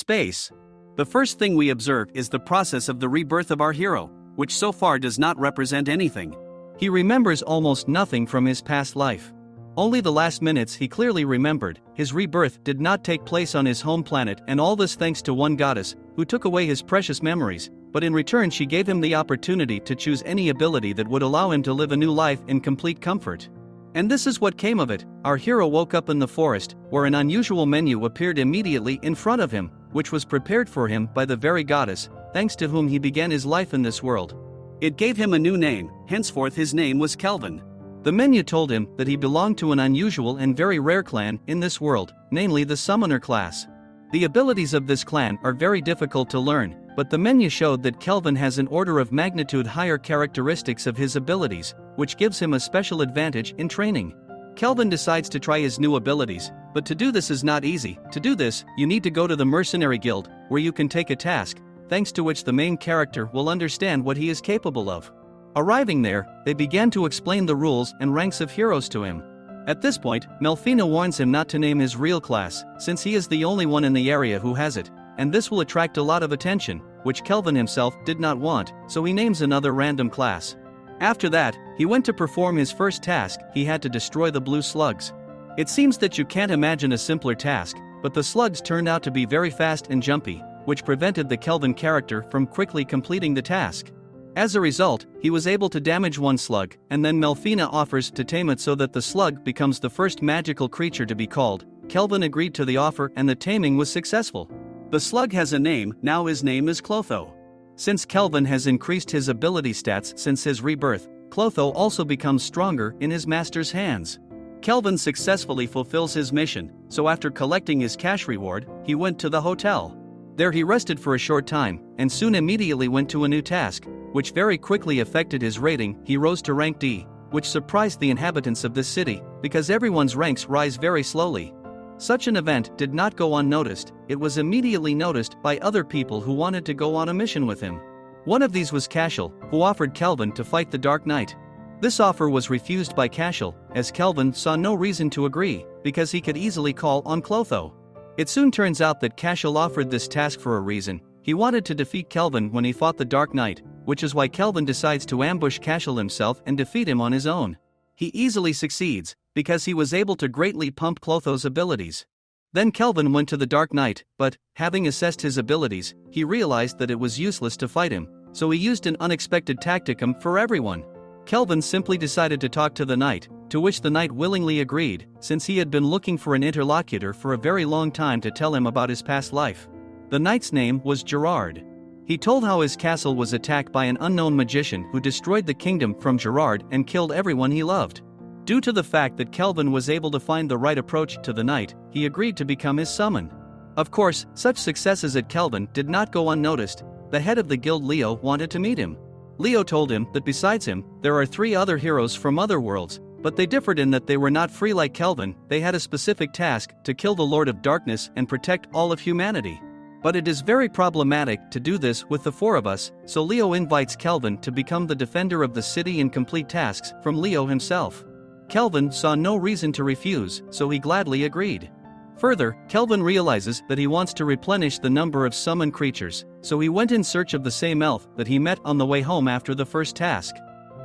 Space. The first thing we observe is the process of the rebirth of our hero, which so far does not represent anything. He remembers almost nothing from his past life. Only the last minutes he clearly remembered. His rebirth did not take place on his home planet, and all this thanks to one goddess, who took away his precious memories, but in return she gave him the opportunity to choose any ability that would allow him to live a new life in complete comfort. And this is what came of it. Our hero woke up in the forest, where an unusual menu appeared immediately in front of him, which was prepared for him by the very goddess, thanks to whom he began his life in this world. It gave him a new name, henceforth his name was Kelvin. The menu told him that he belonged to an unusual and very rare clan in this world, namely the Summoner class. The abilities of this clan are very difficult to learn, but the menu showed that Kelvin has an order of magnitude higher characteristics of his abilities, which gives him a special advantage in training. Kelvin decides to try his new abilities, but to do this is not easy. To do this, you need to go to the Mercenary Guild, where you can take a task, thanks to which the main character will understand what he is capable of. Arriving there, they began to explain the rules and ranks of heroes to him. At this point, Melfina warns him not to name his real class, since he is the only one in the area who has it, and this will attract a lot of attention, which Kelvin himself did not want, so he names another random class. After that, he went to perform his first task. He had to destroy the blue slugs. It seems that you can't imagine a simpler task, but the slugs turned out to be very fast and jumpy, which prevented the Kelvin character from quickly completing the task. As a result, he was able to damage one slug, and then Melfina offers to tame it so that the slug becomes the first magical creature to be called. Kelvin agreed to the offer and the taming was successful. The slug has a name, now his name is Clotho. Since Kelvin has increased his ability stats since his rebirth, Clotho also becomes stronger in his master's hands. Kelvin successfully fulfills his mission, so after collecting his cash reward, he went to the hotel. There he rested for a short time, and soon immediately went to a new task, which very quickly affected his rating. He rose to rank D, which surprised the inhabitants of this city, because everyone's ranks rise very slowly. Such an event did not go unnoticed. It was immediately noticed by other people who wanted to go on a mission with him. One of these was Cashel, who offered Kelvin to fight the Dark Knight. This offer was refused by Cashel, as Kelvin saw no reason to agree, because he could easily call on Clotho. It soon turns out that Cashel offered this task for a reason. He wanted to defeat Kelvin when he fought the Dark Knight, which is why Kelvin decides to ambush Cashel himself and defeat him on his own. He easily succeeds, because he was able to greatly pump Clotho's abilities. Then Kelvin went to the Dark Knight, but, having assessed his abilities, he realized that it was useless to fight him, so he used an unexpected tacticum for everyone. Kelvin simply decided to talk to the knight, to which the knight willingly agreed, since he had been looking for an interlocutor for a very long time to tell him about his past life. The knight's name was Gerard. He told how his castle was attacked by an unknown magician who destroyed the kingdom from Gerard and killed everyone he loved. Due to the fact that Kelvin was able to find the right approach to the knight, he agreed to become his summon. Of course, such successes at Kelvin did not go unnoticed. The head of the guild, Leo, wanted to meet him. Leo told him that besides him, there are 3 other heroes from other worlds, but they differed in that they were not free like Kelvin. They had a specific task to kill the Lord of Darkness and protect all of humanity. But it is very problematic to do this with the 4 of us, so Leo invites Kelvin to become the defender of the city and complete tasks from Leo himself. Kelvin saw no reason to refuse, so he gladly agreed. Further, Kelvin realizes that he wants to replenish the number of summoned creatures, so he went in search of the same elf that he met on the way home after the first task.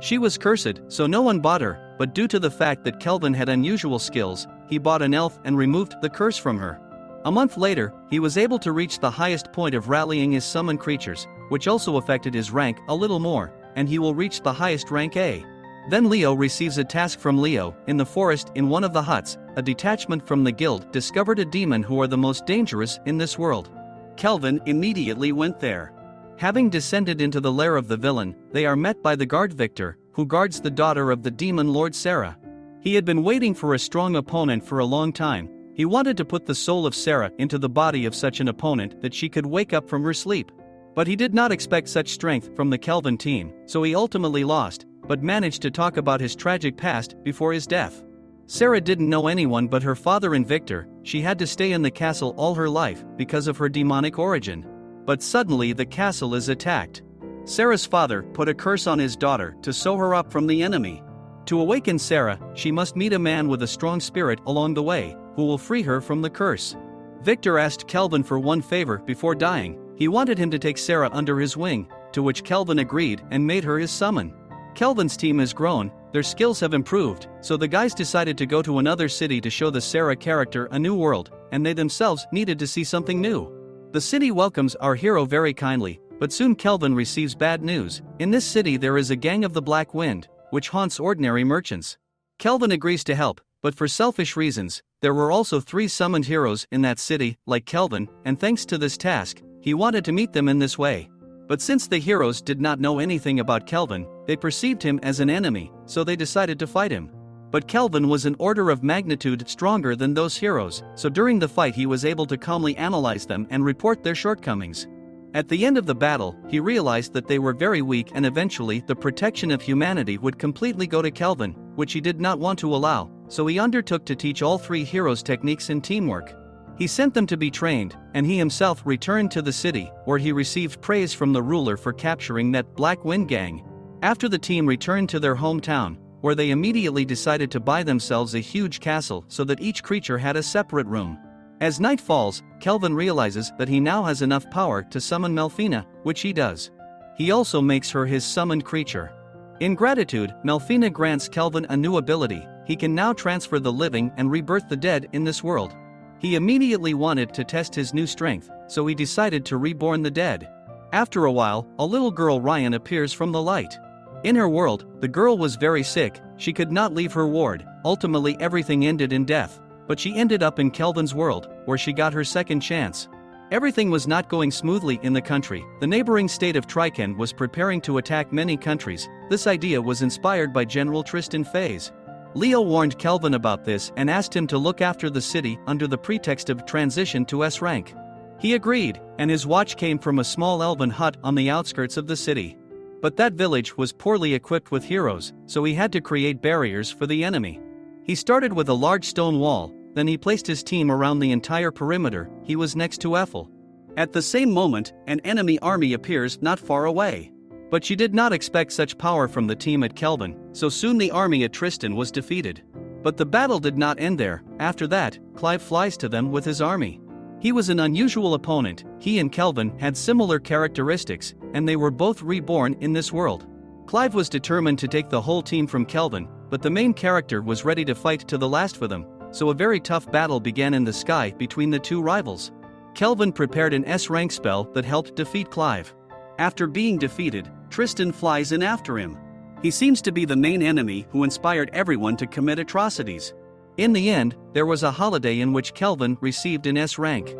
She was cursed, so no one bought her, but due to the fact that Kelvin had unusual skills, he bought an elf and removed the curse from her. A month later, he was able to reach the highest point of rallying his summoned creatures, which also affected his rank a little more, and he will reach the highest rank A. Then Leo receives a task from Leo. In the forest, in one of the huts, a detachment from the guild discovered a demon who are the most dangerous in this world. Kelvin immediately went there. Having descended into the lair of the villain, they are met by the guard Victor, who guards the daughter of the demon Lord Sarah. He had been waiting for a strong opponent for a long time. He wanted to put the soul of Sarah into the body of such an opponent that she could wake up from her sleep. But he did not expect such strength from the Kelvin team, so he ultimately lost, but managed to talk about his tragic past before his death. Sarah didn't know anyone but her father and Victor. She had to stay in the castle all her life because of her demonic origin. But suddenly the castle is attacked. Sarah's father put a curse on his daughter to sew her up from the enemy. To awaken Sarah, she must meet a man with a strong spirit along the way, who will free her from the curse. Victor asked Kelvin for one favor before dying. He wanted him to take Sarah under his wing, to which Kelvin agreed and made her his summon. Kelvin's team has grown, their skills have improved, so the guys decided to go to another city to show the Sarah character a new world, and they themselves needed to see something new. The city welcomes our hero very kindly, but soon Kelvin receives bad news. In this city there is a gang of the Black Wind, which haunts ordinary merchants. Kelvin agrees to help, but for selfish reasons. There were also 3 summoned heroes in that city, like Kelvin, and thanks to this task, he wanted to meet them in this way. But since the heroes did not know anything about Kelvin, they perceived him as an enemy, so they decided to fight him. But Kelvin was an order of magnitude stronger than those heroes, so during the fight he was able to calmly analyze them and report their shortcomings. At the end of the battle, he realized that they were very weak and eventually the protection of humanity would completely go to Kelvin, which he did not want to allow, so he undertook to teach all 3 heroes techniques in teamwork. He sent them to be trained, and he himself returned to the city, where he received praise from the ruler for capturing that Black Wind gang. After the team returned to their hometown, where they immediately decided to buy themselves a huge castle so that each creature had a separate room. As night falls, Kelvin realizes that he now has enough power to summon Melfina, which he does. He also makes her his summoned creature. In gratitude, Melfina grants Kelvin a new ability. He can now transfer the living and rebirth the dead in this world. He immediately wanted to test his new strength, so he decided to reborn the dead. After a while, a little girl Ryan appears from the light. In her world, the girl was very sick, she could not leave her ward. Ultimately everything ended in death. But she ended up in Kelvin's world, where she got her second chance. Everything was not going smoothly in the country. The neighboring state of Triken was preparing to attack many countries. This idea was inspired by General Tristan Faze. Leo warned Kelvin about this and asked him to look after the city under the pretext of transition to S rank. He agreed, and his watch came from a small elven hut on the outskirts of the city. But that village was poorly equipped with heroes, so he had to create barriers for the enemy. He started with a large stone wall, then he placed his team around the entire perimeter. He was next to Ethel. At the same moment, an enemy army appears not far away. But she did not expect such power from the team at Kelvin, so soon the army at Tristan was defeated. But the battle did not end there. After that, Clive flies to them with his army. He was an unusual opponent. He and Kelvin had similar characteristics, and they were both reborn in this world. Clive was determined to take the whole team from Kelvin, but the main character was ready to fight to the last for them. So a very tough battle began in the sky between the 2 rivals. Kelvin prepared an S-rank spell that helped defeat Clive. After being defeated, Tristan flies in after him. He seems to be the main enemy who inspired everyone to commit atrocities. In the end, there was a holiday in which Kelvin received an S rank.